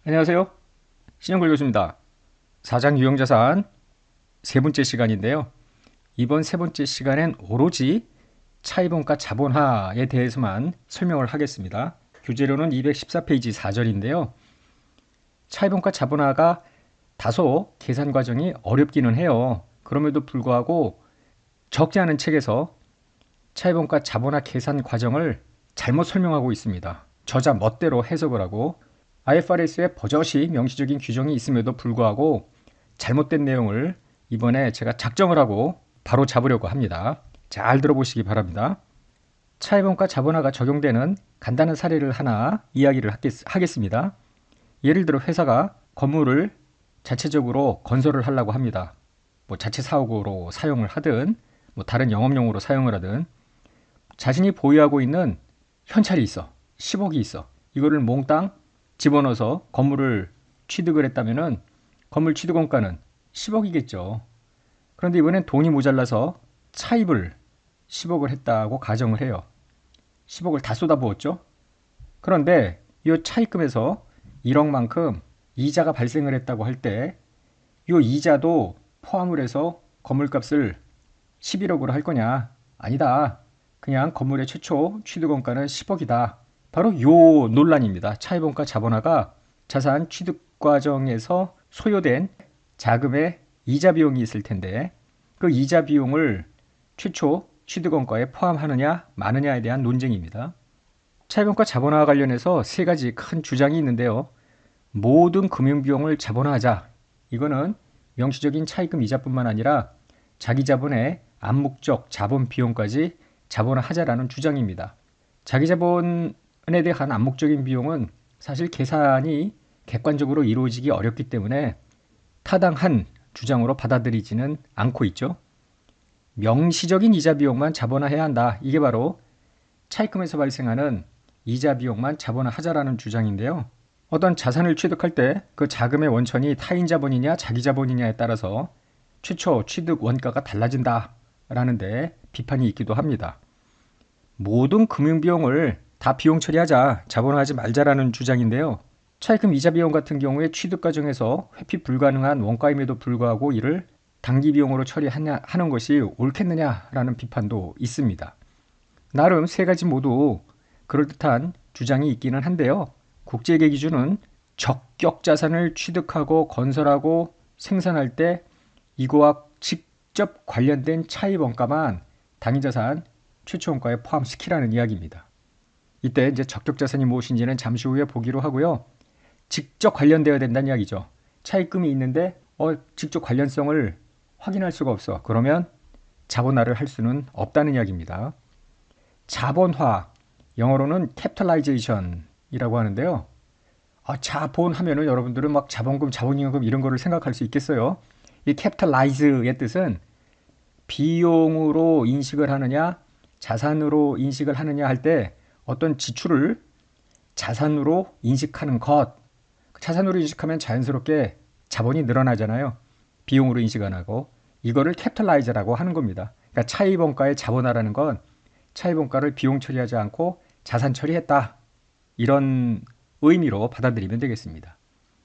안녕하세요. 신영걸 교수입니다. 사장 유형자산 세 번째 시간인데요. 이번 세 번째 시간엔 오로지 차입원가 자본화에 대해서만 설명을 하겠습니다. 교재로는 214페이지 4절인데요. 차입원가 자본화가 다소 계산 과정이 어렵기는 해요. 그럼에도 불구하고 적지 않은 책에서 차입원가 자본화 계산 과정을 잘못 설명하고 있습니다. 저자 멋대로 해석을 하고 IFRS에 버젓이 명시적인 규정이 있음에도 불구하고 잘못된 내용을 이번에 제가 작정을 하고 바로 잡으려고 합니다. 잘 들어보시기 바랍니다. 차입원가 자본화가 적용되는 간단한 사례를 하나 이야기를 하겠습니다. 예를 들어 회사가 건물을 자체적으로 건설을 하려고 합니다. 뭐 자체 사옥으로 사용을 하든 뭐 다른 영업용으로 사용을 하든 자신이 보유하고 있는 현찰이 있어. 10억이 있어. 이거를 몽땅 집어넣어서 건물을 취득을 했다면은 건물 취득원가는 10억이겠죠. 그런데 이번엔 돈이 모자라서 차입을 10억을 했다고 가정을 해요. 10억을 다 쏟아부었죠. 그런데 이 차입금에서 1억만큼 이자가 발생을 했다고 할 때 이 이자도 포함을 해서 건물값을 11억으로 할 거냐? 아니다. 그냥 건물의 최초 취득원가는 10억이다. 바로 요 논란입니다. 차입원가 자본화가 자산 취득 과정에서 소요된 자금의 이자 비용이 있을 텐데 그 이자 비용을 최초 취득원가에 포함하느냐 마느냐에 대한 논쟁입니다. 차입원가 자본화와 관련해서 세 가지 큰 주장이 있는데요. 모든 금융비용을 자본화하자. 이거는 명시적인 차입금 이자뿐만 아니라 자기 자본의 암묵적 자본 비용까지 자본화하자라는 주장입니다. 자기 자본에 대한 암묵적인 비용은 사실 계산이 객관적으로 이루어지기 어렵기 때문에 타당한 주장으로 받아들이지는 않고 있죠. 명시적인 이자 비용만 자본화해야 한다. 이게 바로 차입금에서 발생하는 이자 비용만 자본화하자라는 주장인데요. 어떤 자산을 취득할 때 그 자금의 원천이 타인 자본이냐 자기 자본이냐에 따라서 최초 취득 원가가 달라진다 라는데 비판이 있기도 합니다. 모든 금융비용을 다 비용 처리하자, 자본화하지 말자라는 주장인데요. 차입금 이자 비용 같은 경우에 취득 과정에서 회피 불가능한 원가임에도 불구하고 이를 단기 비용으로 처리하는 것이 옳겠느냐라는 비판도 있습니다. 나름 세 가지 모두 그럴듯한 주장이 있기는 한데요. 국제계 기준은 적격 자산을 취득하고 건설하고 생산할 때 이거와 직접 관련된 차입 원가만 당위자산 최초 원가에 포함시키라는 이야기입니다. 이때 이제 적격 자산이 무엇인지는 잠시 후에 보기로 하고요. 직접 관련되어야 된다는 이야기죠. 차입금이 있는데 직접 관련성을 확인할 수가 없어. 그러면 자본화를 할 수는 없다는 이야기입니다. 자본화, 영어로는 capitalization이라고 하는데요. 자본 하면은 여러분들은 막 자본금, 자본임금 이런 거를 생각할 수 있겠어요. 이 capitalize의 뜻은 비용으로 인식을 하느냐, 자산으로 인식을 하느냐 할 때 어떤 지출을 자산으로 인식하는 것. 자산으로 인식하면 자연스럽게 자본이 늘어나잖아요. 비용으로 인식 안 하고. 이거를 capitalize라고 하는 겁니다. 그러니까 차입원가의 자본화라는 건 차입원가를 비용 처리하지 않고 자산 처리했다. 이런 의미로 받아들이면 되겠습니다.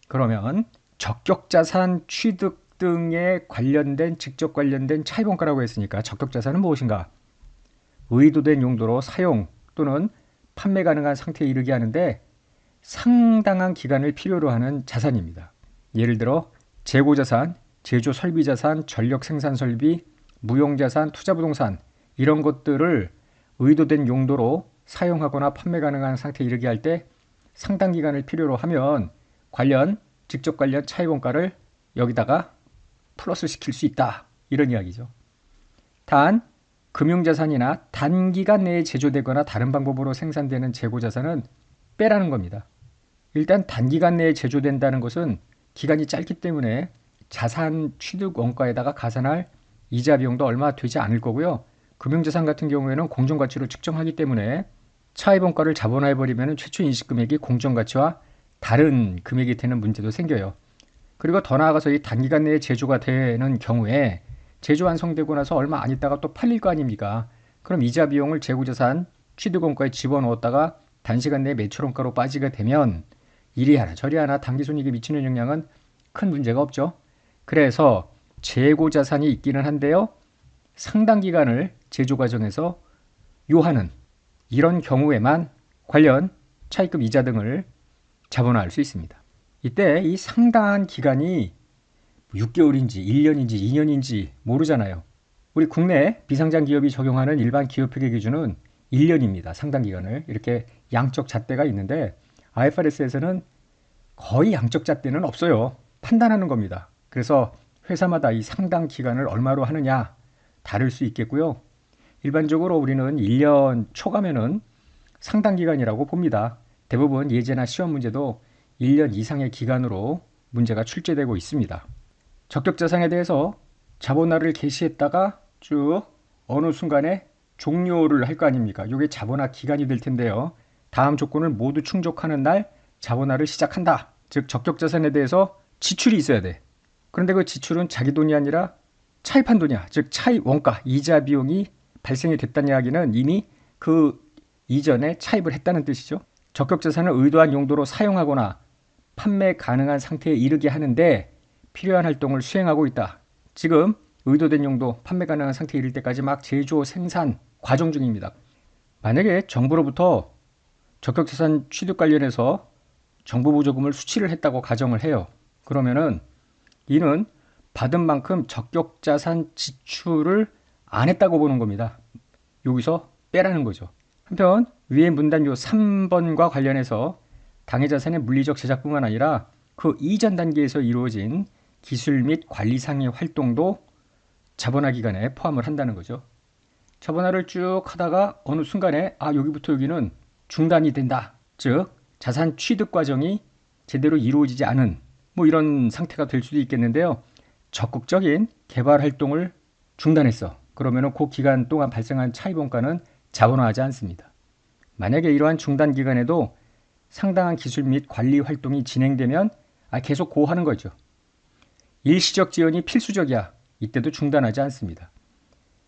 그러면 적격자산 취득 등에 관련된 직접 관련된 차입원가라고 했으니까 적격자산은 무엇인가? 의도된 용도로 사용 또는 판매 가능한 상태에 이르게 하는데 상당한 기간을 필요로 하는 자산입니다. 예를 들어 재고자산, 제조 설비자산, 전력 생산 설비, 무용자산, 투자부동산 이런 것들을 의도된 용도로 사용하거나 판매 가능한 상태에 이르게 할 때 상당 기간을 필요로 하면 직접 관련 차입원가를 여기다가 플러스 시킬 수 있다. 이런 이야기죠. 단, 금융자산이나 단기간 내에 제조되거나 다른 방법으로 생산되는 재고자산은 빼라는 겁니다. 일단 단기간 내에 제조된다는 것은 기간이 짧기 때문에 자산 취득 원가에다가 가산할 이자 비용도 얼마 되지 않을 거고요. 금융자산 같은 경우에는 공정가치로 측정하기 때문에 차입원가를 자본화해버리면 최초 인식금액이 공정가치와 다른 금액이 되는 문제도 생겨요. 그리고 더 나아가서 이 단기간 내에 제조가 되는 경우에 제조 완성되고 나서 얼마 안 있다가 또 팔릴 거 아닙니까? 그럼 이자 비용을 재고자산 취득원가에 집어넣었다가 단시간 내에 매출원가로 빠지게 되면 이리 하나 저리 하나 당기순이익에 미치는 영향은 큰 문제가 없죠. 그래서 재고 자산이 있기는 한데요. 상당 기간을 제조 과정에서 요하는 이런 경우에만 관련 차입금 이자 등을 자본화할 수 있습니다. 이때 이 상당한 기간이 6개월인지 1년인지 2년인지 모르잖아요. 우리 국내 비상장 기업이 적용하는 일반 기업회계 기준은 1년입니다. 상당 기간을. 이렇게 양적 잣대가 있는데 IFRS에서는 거의 양적 잣대는 없어요. 판단하는 겁니다. 그래서 회사마다 이 상당 기간을 얼마로 하느냐 다를 수 있겠고요. 일반적으로 우리는 1년 초과면은 상당 기간이라고 봅니다. 대부분 예제나 시험 문제도 1년 이상의 기간으로 문제가 출제되고 있습니다. 적격자산에 대해서 자본화를 개시했다가 쭉 어느 순간에 종료를 할 거 아닙니까? 이게 자본화 기간이 될 텐데요. 다음 조건을 모두 충족하는 날 자본화를 시작한다. 즉 적격자산에 대해서 지출이 있어야 돼. 그런데 그 지출은 자기 돈이 아니라 차입한 돈이야. 즉 차입 원가, 이자 비용이 발생이 됐다는 이야기는 이미 그 이전에 차입을 했다는 뜻이죠. 적격자산을 의도한 용도로 사용하거나 판매 가능한 상태에 이르게 하는데 필요한 활동을 수행하고 있다. 지금 의도된 용도, 판매 가능한 상태에 이를 때까지 막 제조, 생산, 과정 중입니다. 만약에 정부로부터 적격자산 취득 관련해서 정부 보조금을 수취를 했다고 가정을 해요. 그러면은 이는 받은 만큼 적격자산 지출을 안 했다고 보는 겁니다. 여기서 빼라는 거죠. 한편 위의 문단 요 3번과 관련해서 당해자산의 물리적 제작뿐만 아니라 그 이전 단계에서 이루어진 기술 및 관리상의 활동도 자본화 기간에 포함을 한다는 거죠. 자본화를 쭉 하다가 어느 순간에 여기부터 여기는 중단이 된다. 즉 자산 취득 과정이 제대로 이루어지지 않은 이런 상태가 될 수도 있겠는데요. 적극적인 개발 활동을 중단했어. 그러면은 그 기간 동안 발생한 차입 원가는 자본화하지 않습니다. 만약에 이러한 중단 기간에도 상당한 기술 및 관리 활동이 진행되면 계속 고하는 거죠. 일시적 지연이 필수적이야. 이때도 중단하지 않습니다.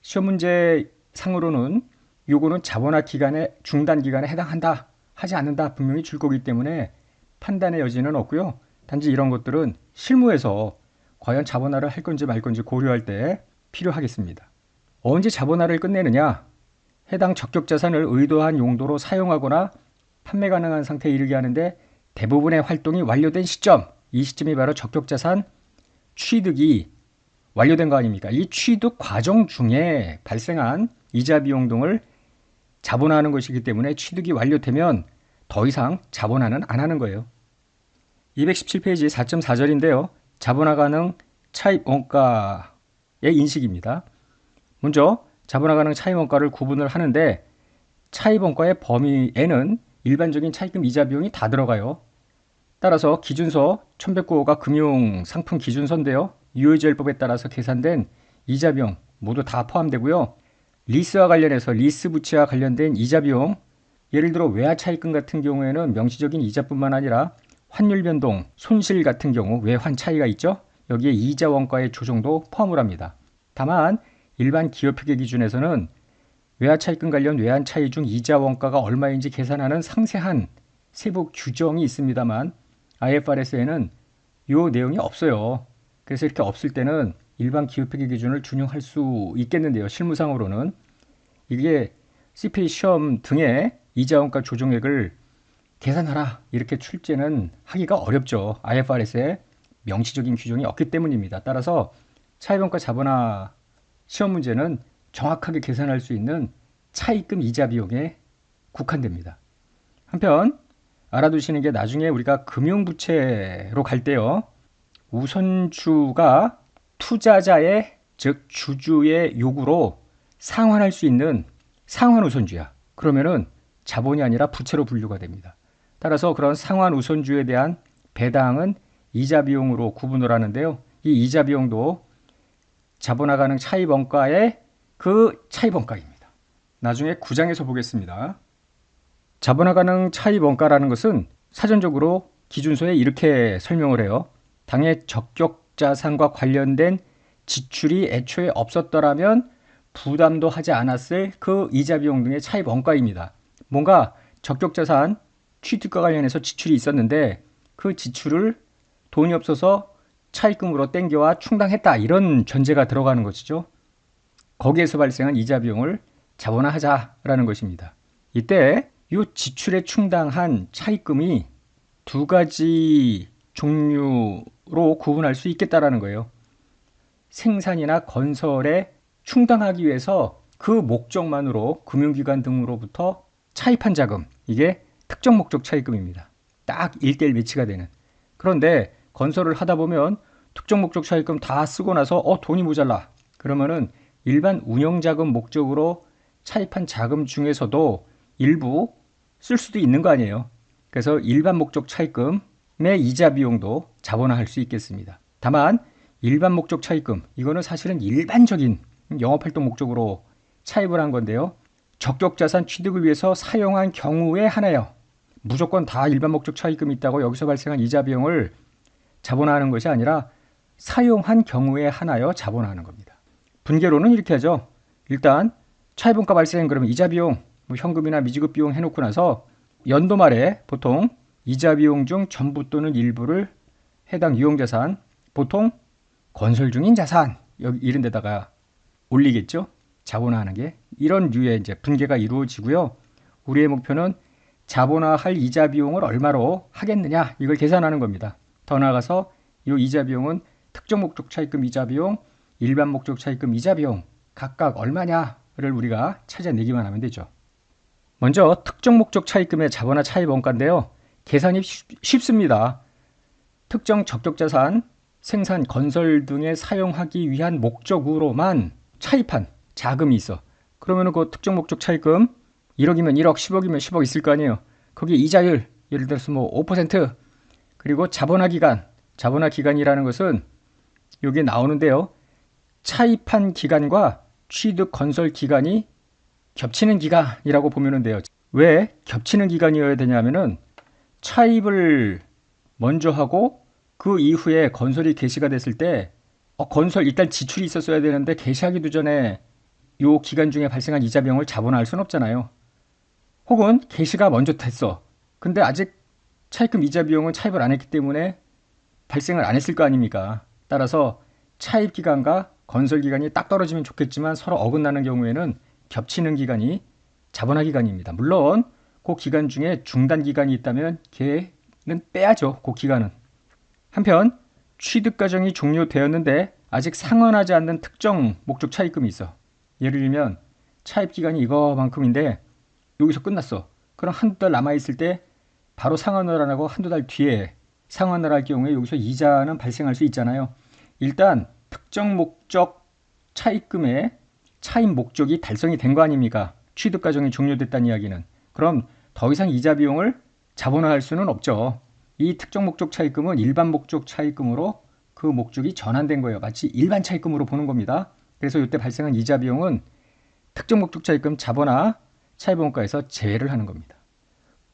시험 문제 상으로는 요거는 자본화 기간에 중단 기간에 해당한다 하지 않는다 분명히 줄 거기 때문에 판단의 여지는 없고요. 단지 이런 것들은 실무에서 과연 자본화를 할 건지 말 건지 고려할 때 필요하겠습니다. 언제 자본화를 끝내느냐? 해당 적격자산을 의도한 용도로 사용하거나 판매 가능한 상태에 이르게 하는데 대부분의 활동이 완료된 시점, 이 시점이 바로 적격자산 취득이 완료된 거 아닙니까? 이 취득 과정 중에 발생한 이자 비용 등을 자본화하는 것이기 때문에 취득이 완료되면 더 이상 자본화는 안 하는 거예요. 217페이지 4.4절인데요. 자본화 가능 차입 원가의 인식입니다. 먼저 자본화 가능 차입 원가를 구분을 하는데 차입 원가의 범위에는 일반적인 차입금 이자 비용이 다 들어가요. 따라서 기준서 1109호가 금융상품 기준서인데요. 유효제일법에 따라서 계산된 이자 비용 모두 다 포함되고요. 리스와 관련해서 리스 부채와 관련된 이자 비용, 예를 들어 외화 차입금 같은 경우에는 명시적인 이자뿐만 아니라 환율 변동, 손실 같은 경우 외환 차이가 있죠. 여기에 이자 원가의 조정도 포함을 합니다. 다만 일반 기업회계 기준에서는 외화 차입금 관련 외환 차이 중 이자 원가가 얼마인지 계산하는 상세한 세부 규정이 있습니다만 IFRS에는 이 내용이 없어요. 그래서 이렇게 없을 때는 일반 기업회계 기준을 준용할 수 있겠는데요. 실무상으로는 이게 CPA 시험 등의 이자 원가 조정액을 계산하라 이렇게 출제는 하기가 어렵죠. IFRS에 명시적인 규정이 없기 때문입니다. 따라서 차입원가 자본화 시험 문제는 정확하게 계산할 수 있는 차입금 이자 비용에 국한됩니다. 한편 알아두시는 게 나중에 우리가 금융부채로 갈 때요. 우선주가 투자자의 즉 주주의 요구로 상환할 수 있는 상환 우선주야. 그러면은 자본이 아니라 부채로 분류가 됩니다. 따라서 그런 상환 우선주에 대한 배당은 이자 비용으로 구분을 하는데요. 이 이자 비용도 자본화 가능 차입 원가의 그 차입 원가입니다. 나중에 9장에서 보겠습니다. 자본화 가능 차입 원가라는 것은 사전적으로 기준서에 이렇게 설명을 해요. 당해 적격자산과 관련된 지출이 애초에 없었더라면 부담도 하지 않았을 그 이자 비용 등의 차입 원가입니다. 뭔가 적격자산 취득과 관련해서 지출이 있었는데 그 지출을 돈이 없어서 차입금으로 땡겨와 충당했다. 이런 전제가 들어가는 것이죠. 거기에서 발생한 이자 비용을 자본화하자라는 것입니다. 이때 이 지출에 충당한 차입금이 두 가지 종류로 구분할 수 있겠다라는 거예요. 생산이나 건설에 충당하기 위해서 그 목적만으로 금융기관 등으로부터 차입한 자금, 이게 특정 목적 차입금입니다. 딱 1대1 매치가 되는. 그런데 건설을 하다 보면 특정 목적 차입금 다 쓰고 나서 돈이 모자라. 그러면은 일반 운영자금 목적으로 차입한 자금 중에서도 일부 쓸 수도 있는 거 아니에요. 그래서 일반 목적 차입금의 이자 비용도 자본화할 수 있겠습니다. 다만 일반 목적 차입금, 이거는 사실은 일반적인 영업활동 목적으로 차입을 한 건데요. 적격자산 취득을 위해서 사용한 경우에 하나요. 무조건 다 일반 목적 차입금이 있다고 여기서 발생한 이자 비용을 자본화하는 것이 아니라 사용한 경우에 하나여 자본화하는 겁니다. 분계로는 이렇게 하죠. 일단 차입원가 발생, 그러면 이자 비용, 현금이나 미지급 비용 해놓고 나서 연도 말에 보통 이자 비용 중 전부 또는 일부를 해당 유형자산, 보통 건설 중인 자산, 여기 이런 데다가 올리겠죠. 자본화하는 게 이런 류의 이제 분계가 이루어지고요. 우리의 목표는 자본화할 이자 비용을 얼마로 하겠느냐, 이걸 계산하는 겁니다. 더 나아가서 이 이자 비용은 특정 목적 차입금 이자 비용, 일반 목적 차입금 이자 비용 각각 얼마냐를 우리가 찾아내기만 하면 되죠. 먼저 특정 목적 차입금의 자본화 차입 원가인데요. 계산이 쉽습니다. 특정 적격자산, 생산, 건설 등에 사용하기 위한 목적으로만 차입한 자금이 있어. 그러면 그 특정 목적 차입금 1억이면 1억, 10억이면 10억 있을 거 아니에요. 거기에 이자율, 예를 들어서 뭐 5%, 그리고 자본화 기간, 자본화 기간이라는 것은 여기에 나오는데요. 차입한 기간과 취득 건설 기간이 겹치는 기간이라고 보면 돼요. 왜 겹치는 기간이어야 되냐면은 차입을 먼저 하고 그 이후에 건설이 개시가 됐을 때 건설 일단 지출이 있었어야 되는데 개시하기도 전에 요 기간 중에 발생한 이자 비용을 자본화할 수는 없잖아요. 혹은 개시가 먼저 됐어. 근데 아직 차입금 이자 비용은 차입을 안 했기 때문에 발생을 안 했을 거 아닙니까? 따라서 차입 기간과 건설 기간이 딱 떨어지면 좋겠지만 서로 어긋나는 경우에는 겹치는 기간이 자본화 기간입니다. 물론 그 기간 중에 중단 기간이 있다면 걔는 빼야죠. 그 기간은. 한편 취득 과정이 종료되었는데 아직 상환하지 않는 특정 목적 차입금이 있어. 예를 들면 차입 기간이 이거만큼인데 여기서 끝났어. 그럼 한두 달 남아있을 때 바로 상환을 안 하고 한두 달 뒤에 상환을 할 경우에 여기서 이자는 발생할 수 있잖아요. 일단 특정 목적 차입금의 차입 목적이 달성이 된 거 아닙니까? 취득 과정이 종료됐다는 이야기는. 그럼 더 이상 이자 비용을 자본화할 수는 없죠. 이 특정 목적 차입금은 일반 목적 차입금으로 그 목적이 전환된 거예요. 마치 일반 차입금으로 보는 겁니다. 그래서 이때 발생한 이자 비용은 특정 목적 차입금 자본화 차입원가에서 제외를 하는 겁니다.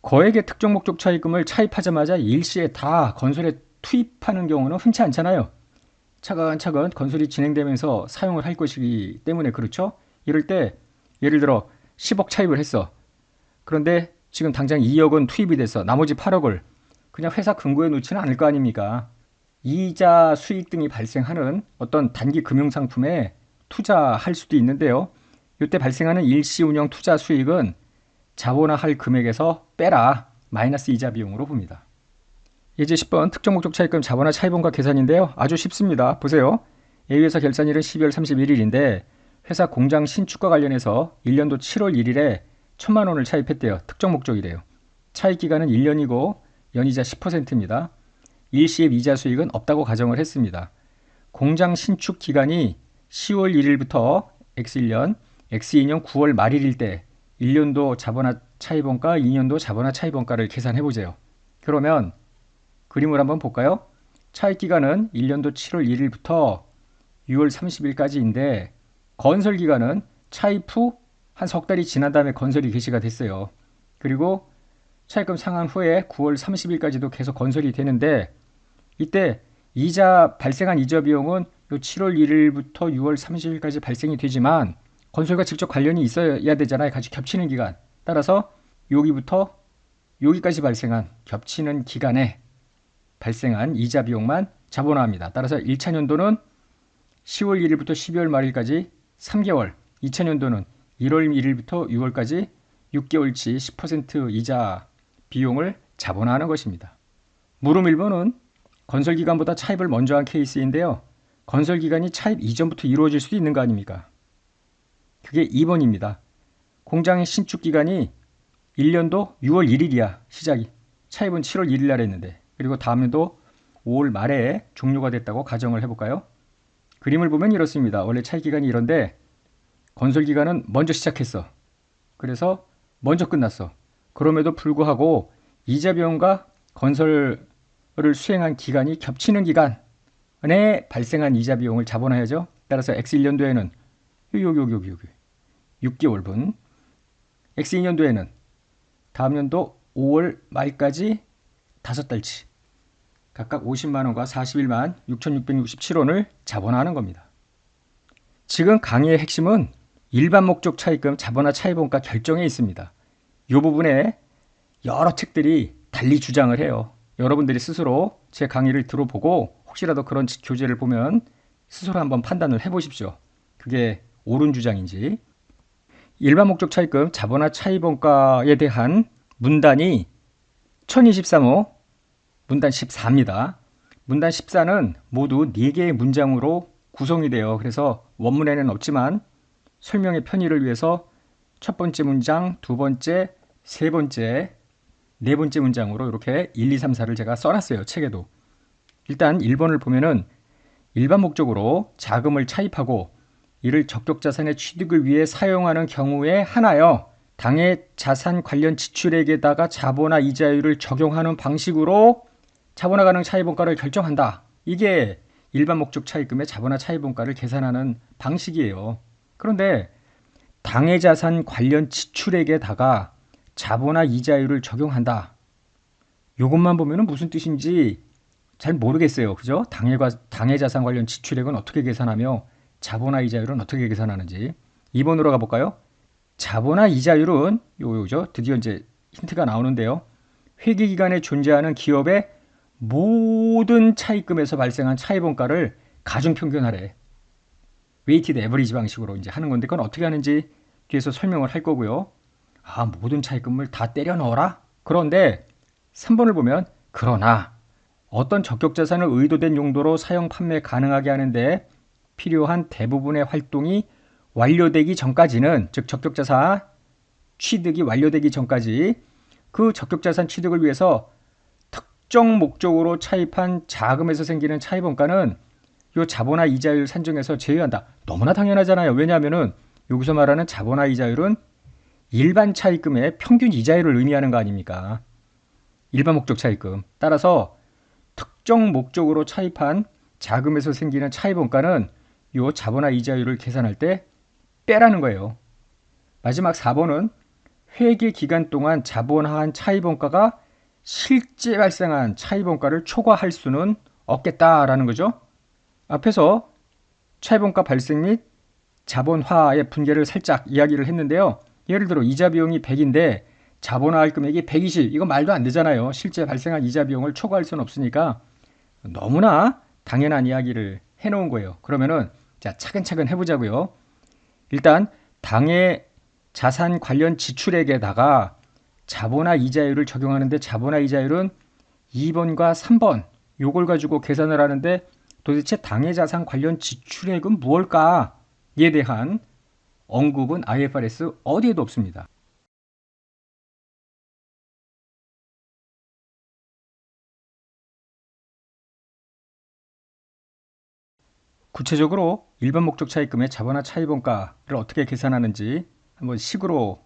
거액의 특정 목적 차입금을 차입하자마자 일시에 다 건설에 투입하는 경우는 흔치 않잖아요. 차근차근 건설이 진행되면서 사용을 할 것이기 때문에 그렇죠. 이럴 때 예를 들어 10억 차입을 했어. 그런데 지금 당장 2억은 투입이 됐어. 나머지 8억을 그냥 회사 금고에 놓지는 않을 거 아닙니까? 이자 수익 등이 발생하는 어떤 단기 금융상품에 투자할 수도 있는데요. 이때 발생하는 일시 운영 투자 수익은 자본화할 금액에서 빼라 마이너스 이자 비용으로 봅니다. 이제 10번 특정 목적 차입금 자본화 차입원가 계산인데요. 아주 쉽습니다. 보세요. A회사 결산일은 12월 31일인데 회사 공장 신축과 관련해서 1년도 7월 1일에 1,000만 원을 차입했대요. 특정 목적이래요. 차입 기간은 1년이고 연이자 10%입니다. 일시의 이자 수익은 없다고 가정을 했습니다. 공장 신축 기간이 10월 1일부터 X1년, X2년 9월 말일일 때 1년도 자본화 차입원가, 2년도 자본화 차입원가를 계산해보세요. 그러면 그림을 한번 볼까요? 차입 기간은 1년도 7월 1일부터 6월 30일까지인데 건설 기간은 차입 후 한 석 달이 지난 다음에 건설이 개시가 됐어요. 그리고 차입금 상환 후에 9월 30일까지도 계속 건설이 되는데 이때 이자 발생한 이자 비용은 7월 1일부터 6월 30일까지 발생이 되지만 건설과 직접 관련이 있어야 되잖아요. 같이 겹치는 기간. 따라서 여기부터 여기까지 발생한 겹치는 기간에 발생한 이자 비용만 자본화합니다. 따라서 1차 년도는 10월 1일부터 12월 말일까지 3개월, 2차 년도는 1월 1일부터 6월까지 6개월치 10% 이자 비용을 자본화하는 것입니다. 물음 1번은 건설기간보다 차입을 먼저 한 케이스인데요. 건설기간이 차입 이전부터 이루어질 수도 있는 거 아닙니까? 그게 2번입니다. 공장의 신축기간이 1년도 6월 1일이야 시작이. 차입은 7월 1일 날 했는데, 그리고 다음 년도 5월 말에 종료가 됐다고 가정을 해볼까요? 그림을 보면 이렇습니다. 원래 차입기간이 이런데 건설기간은 먼저 시작했어. 그래서 먼저 끝났어. 그럼에도 불구하고 이자 비용과 건설을 수행한 기간이 겹치는 기간에 발생한 이자 비용을 자본화해야죠. 따라서 X1년도에는 6개월분, X2년도에는 다음 연도 5월 말까지 5달치 각각 50만원과 41만 6,667원을 자본화하는 겁니다. 지금 강의의 핵심은 일반 목적 차입금 자본화 차입원가 결정에 있습니다. 이 부분에 여러 책들이 달리 주장을 해요. 여러분들이 스스로 제 강의를 들어보고 혹시라도 그런 교재를 보면 스스로 한번 판단을 해보십시오. 그게 옳은 주장인지. 일반 목적 차입금 자본화 차입원가에 대한 문단이 1023호 문단 14입니다. 문단 14는 모두 4개의 문장으로 구성이 돼요. 그래서 원문에는 없지만 설명의 편의를 위해서 첫 번째 문장, 두 번째, 세 번째, 네 번째 문장으로 이렇게 1, 2, 3, 4를 제가 써놨어요. 책에도. 일단 1번을 보면은 일반 목적으로 자금을 차입하고 이를 적격자산의 취득을 위해 사용하는 경우에 하나여 당해 자산 관련 지출액에다가 자본화 이자율을 적용하는 방식으로 자본화 가능 차입원가를 결정한다. 이게 일반 목적 차입금의 자본화 차입원가를 계산하는 방식이에요. 그런데 당해 자산 관련 지출액에다가 자본화 이자율을 적용한다. 이것만 보면 무슨 뜻인지 잘 모르겠어요. 그죠? 당해 자산 관련 지출액은 어떻게 계산하며 자본화 이자율은 어떻게 계산하는지. 2번으로 가볼까요? 자본화 이자율은 요죠. 드디어 이제 힌트가 나오는데요. 회계기간에 존재하는 기업의 모든 차입금에서 발생한 차입원가를 가중평균하래. 웨이티드 에버리지 방식으로 이제 하는 건데, 그건 어떻게 하는지 뒤에서 설명을 할 거고요. 아, 모든 차입금을 다 때려 넣어라? 그런데 3번을 보면 그러나 어떤 적격자산을 의도된 용도로 사용 판매 가능하게 하는데 필요한 대부분의 활동이 완료되기 전까지는, 즉 적격자산 취득이 완료되기 전까지 그 적격자산 취득을 위해서 특정 목적으로 차입한 자금에서 생기는 차입원가는 이 자본화 이자율 산정에서 제외한다. 너무나 당연하잖아요. 왜냐하면은 여기서 말하는 자본화 이자율은 일반 차입금의 평균 이자율을 의미하는 거 아닙니까? 일반 목적 차입금. 따라서 특정 목적으로 차입한 자금에서 생기는 차입원가는 이 자본화 이자율을 계산할 때 빼라는 거예요. 마지막 4번은 회계 기간 동안 자본화한 차입원가가 실제 발생한 차입원가를 초과할 수는 없겠다라는 거죠. 앞에서 차입원가 발생 및 자본화의 분계를 살짝 이야기를 했는데요. 예를 들어 이자 비용이 100인데 자본화할 금액이 120. 이거 말도 안 되잖아요. 실제 발생한 이자 비용을 초과할 수는 없으니까 너무나 당연한 이야기를 해놓은 거예요. 그러면은 자, 차근차근 해보자고요. 일단 당해 자산 관련 지출액에다가 자본화 이자율을 적용하는데, 자본화 이자율은 2번과 3번 요걸 가지고 계산을 하는데 도대체 당해 자산 관련 지출액은 무엇일까에 대한 언급은 IFRS 어디에도 없습니다. 구체적으로 일반 목적 차입금의 자본화 차입원가를 어떻게 계산하는지 한번 식으로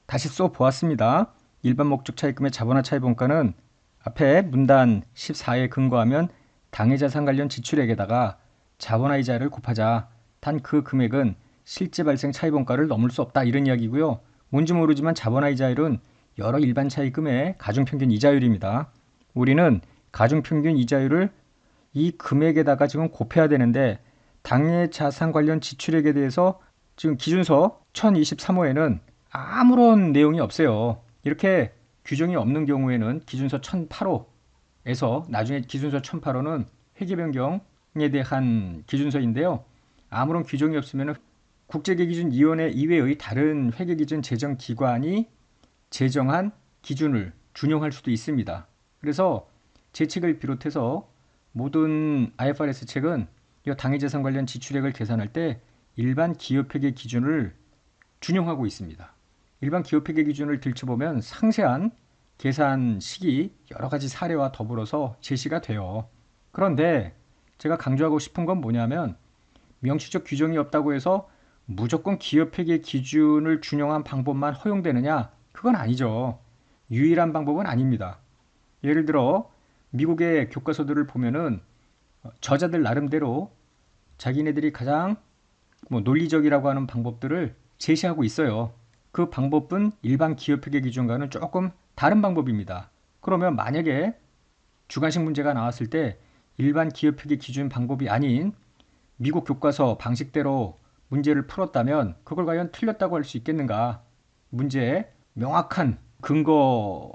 다시 써 보았습니다. 일반 목적 차입금의 자본화 차입원가는 앞에 문단 14에 근거하면 당해자산 관련 지출액에다가 자본화 이자를 곱하자. 단 그 금액은 실제 발생 차입원가를 넘을 수 없다. 이런 이야기고요. 뭔지 모르지만 자본화 이자율은 여러 일반 차입금의 가중평균 이자율입니다. 우리는 가중평균 이자율을 이 금액에다가 지금 곱해야 되는데 당해자산 관련 지출액에 대해서 지금 기준서 1023호에는 아무런 내용이 없어요. 이렇게 규정이 없는 경우에는 기준서 1008호 나중에 기준서 1008호는 회계 변경에 대한 기준서인데요. 아무런 규정이 없으면 국제기준위원회 이외의 다른 회계기준 제정기관이 제정한 기준을 준용할 수도 있습니다. 그래서 제 책을 비롯해서 모든 IFRS 책은 이 당해자산 관련 지출액을 계산할 때 일반 기업회계 기준을 준용하고 있습니다. 일반 기업회계 기준을 들춰보면 상세한 계산식이 여러 가지 사례와 더불어서 제시가 돼요. 그런데 제가 강조하고 싶은 건 뭐냐면 명시적 규정이 없다고 해서 무조건 기업회계 기준을 준용한 방법만 허용되느냐? 그건 아니죠. 유일한 방법은 아닙니다. 예를 들어 미국의 교과서들을 보면은 저자들 나름대로 자기네들이 가장 논리적이라고 하는 방법들을 제시하고 있어요. 그 방법은 일반 기업회계 기준과는 조금 다른 방법입니다. 그러면 만약에 주관식 문제가 나왔을 때 일반 기업회계 기준 방법이 아닌 미국 교과서 방식대로 문제를 풀었다면 그걸 과연 틀렸다고 할 수 있겠는가? 문제에 명확한 근거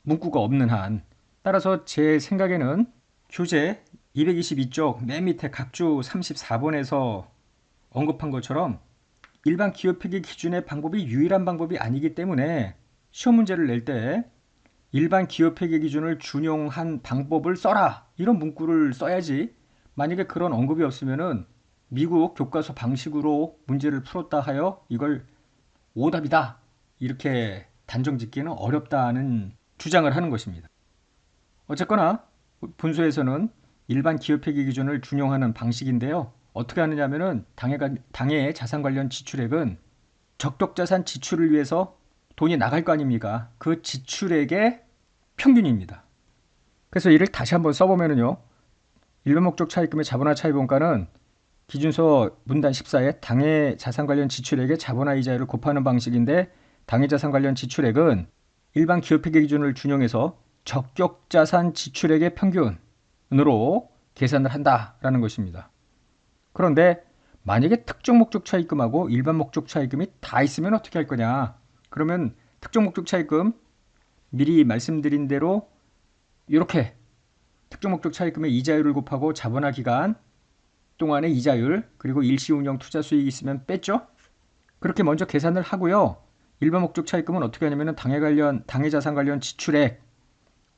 문구가 없는 한. 따라서 제 생각에는 교재 222쪽 맨 밑에 각주 34번에서 언급한 것처럼 일반 기업회계 기준의 방법이 유일한 방법이 아니기 때문에 시험 문제를 낼 때 일반 기업회계 기준을 준용한 방법을 써라 이런 문구를 써야지. 만약에 그런 언급이 없으면은 미국 교과서 방식으로 문제를 풀었다 하여 이걸 오답이다 이렇게 단정 짓기는 어렵다는 주장을 하는 것입니다. 어쨌거나 본소에서는 일반 기업회계 기준을 준용하는 방식인데요. 어떻게 하느냐면은 당해 자산 관련 지출액은 적격자산 지출을 위해서 돈이 나갈 거 아닙니까? 그 지출액의 평균입니다. 그래서 이를 다시 한번 써보면은요. 일반 목적 차입금의 자본화 차입원가는 기준서 문단 14에 당해 자산 관련 지출액의 자본화 이자율을 곱하는 방식인데 당해 자산 관련 지출액은 일반 기업회계 기준을 준용해서 적격자산 지출액의 평균으로 계산을 한다라는 것입니다. 그런데 만약에 특정 목적 차입금하고 일반 목적 차입금이 다 있으면 어떻게 할 거냐? 그러면 특정 목적 차입금 미리 말씀드린 대로 이렇게 특정 목적 차입금의 이자율을 곱하고 자본화 기간 동안의 이자율 그리고 일시 운영 투자 수익이 있으면 뺐죠. 그렇게 먼저 계산을 하고요. 일반 목적 차입금은 어떻게 하냐면 당해 자산 관련 지출액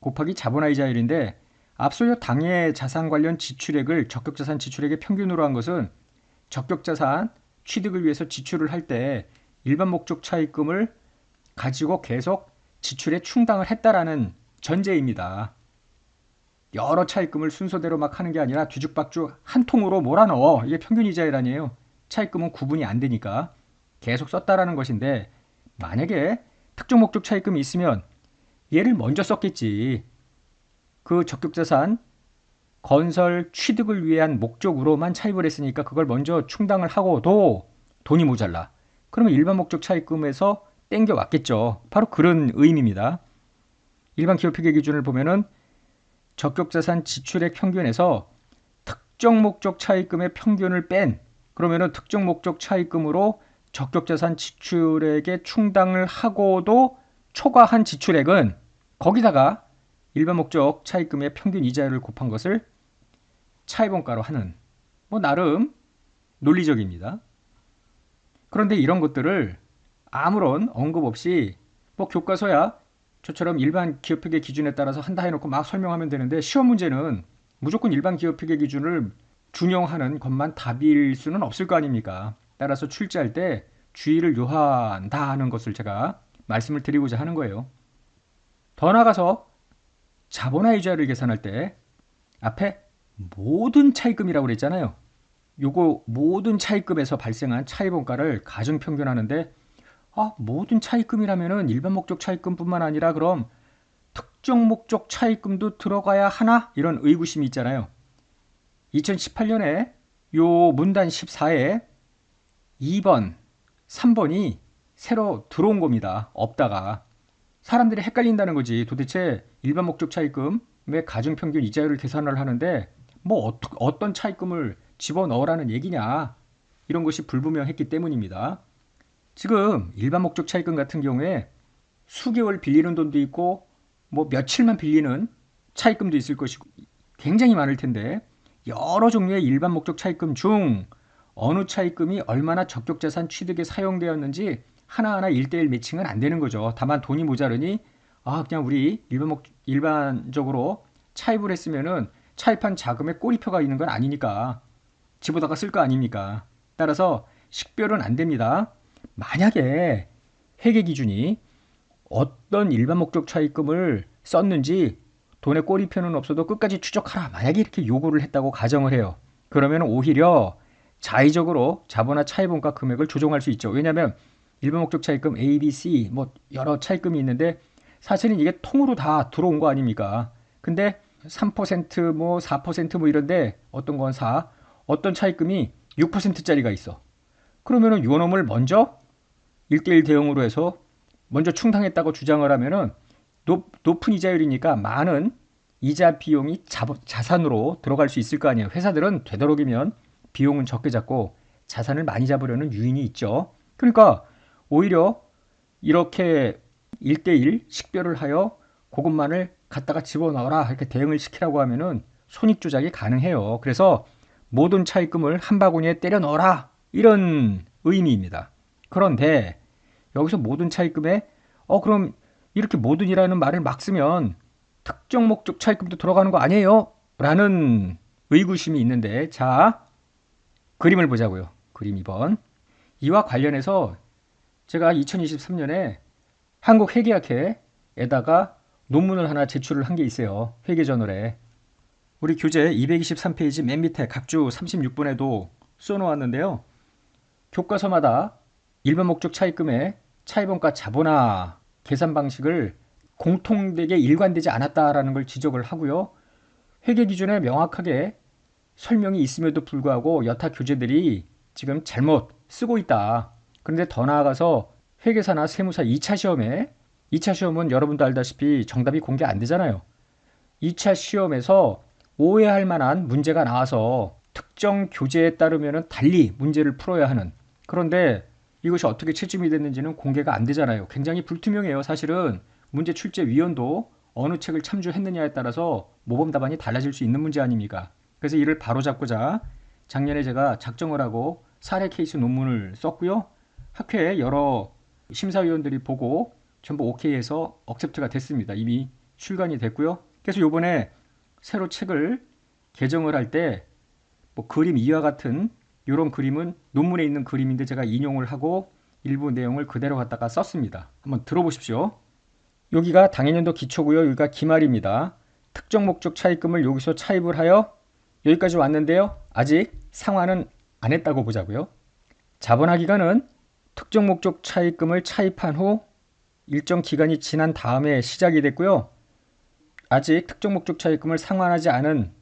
곱하기 자본화 이자율인데 앞서 당해 자산 관련 지출액을 적격자산 지출액의 평균으로 한 것은 적격자산 취득을 위해서 지출을 할 때 일반 목적 차입금을 가지고 계속 지출에 충당을 했다라는 전제입니다. 여러 차입금을 순서대로 막 하는 게 아니라 뒤죽박죽 한 통으로 몰아넣어. 이게 평균 이자율 아니에요. 차입금은 구분이 안 되니까 계속 썼다라는 것인데 만약에 특정 목적 차입금이 있으면 얘를 먼저 썼겠지. 그 적격자산 건설 취득을 위한 목적으로만 차입을 했으니까 그걸 먼저 충당을 하고도 돈이 모자라. 그러면 일반 목적 차입금에서 땡겨 왔겠죠. 바로 그런 의미입니다. 일반 기업회계 기준을 보면은 적격자산 지출액 평균에서 특정 목적 차입금의 평균을 뺀 그러면은 특정 목적 차입금으로 적격자산 지출액에 충당을 하고도 초과한 지출액은 거기다가 일반 목적 차입금의 평균 이자율을 곱한 것을 차입원가로 하는 나름 논리적입니다. 그런데 이런 것들을 아무런 언급 없이 교과서야 저처럼 일반 기업회계 기준에 따라서 한다 해놓고 막 설명하면 되는데 시험 문제는 무조건 일반 기업회계 기준을 준용하는 것만 답일 수는 없을 거 아닙니까? 따라서 출제할 때 주의를 요한다 하는 것을 제가 말씀을 드리고자 하는 거예요. 더 나아가서 자본화 이자율을 계산할 때 앞에 모든 차입금이라고 그랬잖아요. 요거 모든 차입금에서 발생한 차입원가를 가중평균하는데 모든 차입금이라면은 일반 목적 차입금뿐만 아니라 그럼 특정 목적 차입금도 들어가야 하나? 이런 의구심이 있잖아요. 2018년에 요 문단 14에 2번, 3번이 새로 들어온 겁니다. 없다가. 사람들이 헷갈린다는 거지. 도대체 일반 목적 차입금의 가중평균 이자율을 계산을 하는데 어떤 차입금을 집어넣으라는 얘기냐. 이런 것이 불분명했기 때문입니다. 지금 일반 목적 차입금 같은 경우에 수개월 빌리는 돈도 있고 며칠만 빌리는 차입금도 있을 것이고 굉장히 많을 텐데 여러 종류의 일반 목적 차입금 중 어느 차입금이 얼마나 적격자산 취득에 사용되었는지 하나하나 1대1 매칭은 안 되는 거죠. 다만 돈이 모자르니 그냥 우리 일반적으로 차입을 했으면은 차입한 자금에 꼬리표가 있는 건 아니니까 집어다가 쓸 거 아닙니까? 따라서 식별은 안 됩니다. 만약에 회계 기준이 어떤 일반 목적 차입금을 썼는지 돈에 꼬리표는 없어도 끝까지 추적하라. 만약에 이렇게 요구를 했다고 가정을 해요. 그러면 오히려 자의적으로 자본화 차입원가 금액을 조정할 수 있죠. 왜냐하면 일반 목적 차입금 A, B, C 뭐 여러 차입금이 있는데 사실은 이게 통으로 다 들어온 거 아닙니까? 근데 3%뭐 4%뭐 이런데 어떤 건 4, 어떤 차입금이 6%짜리가 있어. 그러면은 요 놈을 먼저 1대1 대응으로 해서 먼저 충당했다고 주장을 하면은 높은 이자율이니까 많은 이자 비용이 자산으로 들어갈 수 있을 거 아니에요. 회사들은 되도록이면 비용은 적게 잡고 자산을 많이 잡으려는 유인이 있죠. 그러니까 오히려 이렇게 1대1 식별을 하여 그것만을 갖다가 집어넣어라 이렇게 대응을 시키라고 하면은 손익 조작이 가능해요. 그래서 모든 차입금을 한 바구니에 때려 넣어라 이런 의미입니다. 그런데 여기서 모든 차입금에 그럼 이렇게 모든이라는 말을 막 쓰면 특정 목적 차입금도 들어가는 거 아니에요? 라는 의구심이 있는데 자 그림을 보자고요. 그림 2번. 이와 관련해서 제가 2023년에 한국회계학회에다가 논문을 하나 제출을 한 게 있어요. 회계저널에. 우리 교재 223페이지 맨 밑에 각주 36분에도 써놓았는데요. 교과서마다 일반 목적 차입금의 차입원가 자본화 계산 방식을 공통되게 일관되지 않았다라는 걸 지적을 하고요. 회계 기준에 명확하게 설명이 있음에도 불구하고 여타 교재들이 지금 잘못 쓰고 있다. 그런데 더 나아가서 회계사나 세무사 2차 시험에 2차 시험은 여러분도 알다시피 정답이 공개 안 되잖아요. 2차 시험에서 오해할 만한 문제가 나와서 특정 교재에 따르면 달리 문제를 풀어야 하는 그런데 이것이 어떻게 채점이 됐는지는 공개가 안 되잖아요. 굉장히 불투명해요. 사실은 문제 출제 위원도 어느 책을 참조했느냐에 따라서 모범 답안이 달라질 수 있는 문제 아닙니까? 그래서 이를 바로잡고자 작년에 제가 작정을 하고 사례 케이스 논문을 썼고요. 학회에 여러 심사위원들이 보고 전부 오케이해서 억셉트가 됐습니다. 이미 출간이 됐고요. 그래서 요번에 새로 책을 개정을 할 때 뭐 그림 이와 같은 이런 그림은 논문에 있는 그림인데 제가 인용을 하고 일부 내용을 그대로 갖다가 썼습니다. 한번 들어보십시오. 여기가 당해년도 기초고요. 여기가 기말입니다. 특정 목적 차입금을 여기서 차입을 하여 여기까지 왔는데요. 아직 상환은 안 했다고 보자고요. 자본화 기간은 특정 목적 차입금을 차입한 후 일정 기간이 지난 다음에 시작이 됐고요. 아직 특정 목적 차입금을 상환하지 않은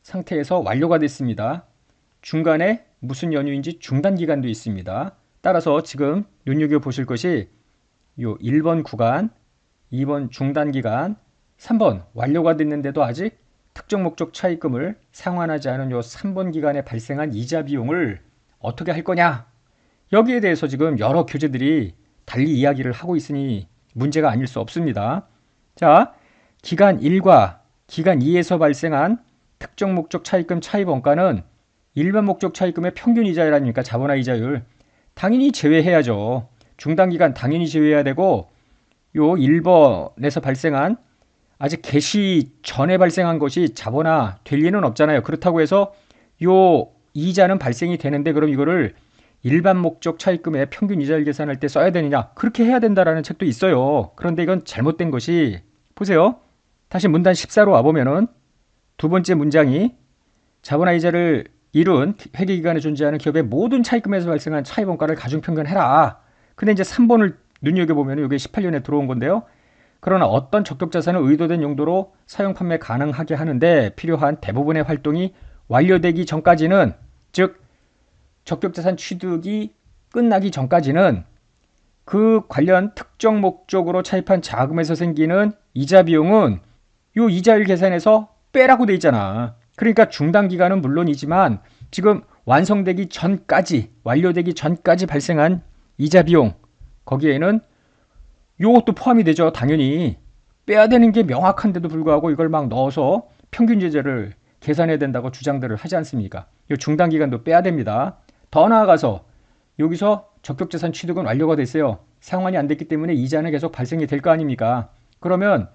상태에서 완료가 됐습니다. 중간에 무슨 연유인지 중단 기간도 있습니다. 따라서 지금 눈여겨보실 것이 요 1번 구간, 2번 중단 기간, 3번 완료가 됐는데도 아직 특정 목적 차입금을 상환하지 않은 요 3번 기간에 발생한 이자 비용을 어떻게 할 거냐? 여기에 대해서 지금 여러 교재들이 달리 이야기를 하고 있으니 문제가 아닐 수 없습니다. 자, 기간 1과 기간 2에서 발생한 특정 목적 차입금 차입 원가는 일반 목적 차입금의 평균 이자율이니까 자본화 이자율 당연히 제외해야죠. 중단 기간 당연히 제외해야 되고 요 1번에서 발생한 아직 개시 전에 발생한 것이 자본화 될 리는 없잖아요. 그렇다고 해서 요 이자는 발생이 되는데 그럼 이거를 일반 목적 차입금의 평균 이자율 계산할 때 써야 되느냐? 그렇게 해야 된다라는 책도 있어요. 그런데 이건 잘못된 것이 보세요. 다시 문단 14로 와보면은 두 번째 문장이 자본화 이자를 이룬 회계기간에 존재하는 기업의 모든 차입금에서 발생한 차입원가를 가중평균해라. 근데 이제 3번을 눈여겨보면 이게 18년에 들어온 건데요. 그러나 어떤 적격자산을 의도된 용도로 사용 판매 가능하게 하는데 필요한 대부분의 활동이 완료되기 전까지는 즉 적격자산 취득이 끝나기 전까지는 그 관련 특정 목적으로 차입한 자금에서 생기는 이자 비용은 요 이자율 계산에서 빼라고 돼 있잖아. 그러니까 중단 기간은 물론이지만 지금 완성되기 전까지 완료되기 전까지 발생한 이자 비용 거기에는 요것도 포함이 되죠. 당연히 빼야 되는 게 명확한데도 불구하고 이걸 막 넣어서 평균 제재를 계산해야 된다고 주장들을 하지 않습니까? 이 중단 기간도 빼야 됩니다. 더 나아가서 여기서 적격자산 취득은 완료가 됐어요. 상환이 안 됐기 때문에 이자는 계속 발생이 될 거 아닙니까? 그러면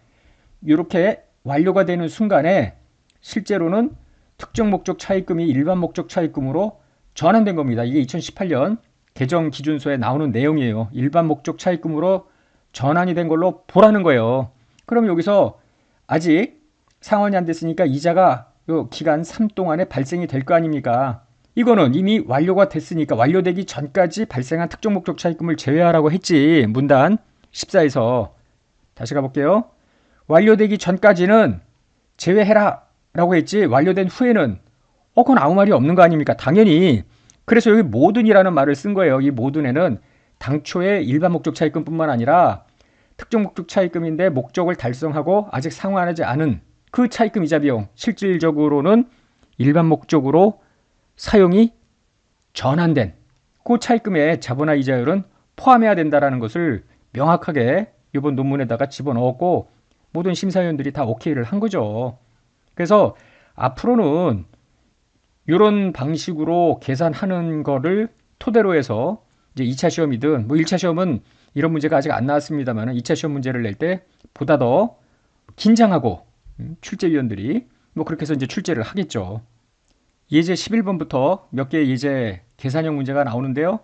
이렇게 완료가 되는 순간에 실제로는 특정 목적 차입금이 일반 목적 차입금으로 전환된 겁니다. 이게 2018년 개정 기준서에 나오는 내용이에요. 일반 목적 차입금으로 전환이 된 걸로 보라는 거예요. 그럼 여기서 아직 상환이 안 됐으니까 이자가 요 기간 3 동안에 발생이 될 거 아닙니까? 이거는 이미 완료가 됐으니까 완료되기 전까지 발생한 특정 목적 차입금을 제외하라고 했지. 문단 14에서 다시 가볼게요. 완료되기 전까지는 제외해라 라고 했지 완료된 후에는 그건 아무 말이 없는 거 아닙니까? 당연히. 그래서 여기 모든이라는 말을 쓴 거예요. 이 모든에는 당초의 일반 목적 차입금뿐만 아니라 특정 목적 차입금인데 목적을 달성하고 아직 상환하지 않은 그 차입금 이자 비용 실질적으로는 일반 목적으로 사용이 전환된 그 차입금의 자본화 이자율은 포함해야 된다는 것을 명확하게 이번 논문에다가 집어넣었고 모든 심사위원들이 다 오케이를 한 거죠. 그래서 앞으로는 이런 방식으로 계산하는 거를 토대로 해서 이제 2차 시험이든 뭐 1차 시험은 이런 문제가 아직 안 나왔습니다만 2차 시험 문제를 낼 때 보다 더 긴장하고 출제위원들이 뭐 그렇게 해서 이제 출제를 하겠죠. 예제 11번부터 몇 개의 예제 계산형 문제가 나오는데요.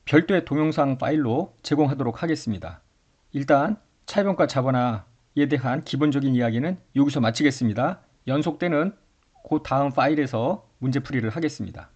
별도의 동영상 파일로 제공하도록 하겠습니다. 일단 차이범과 자본화에 대한 기본적인 이야기는 여기서 마치겠습니다. 연속되는 그 다음 파일에서 문제풀이를 하겠습니다.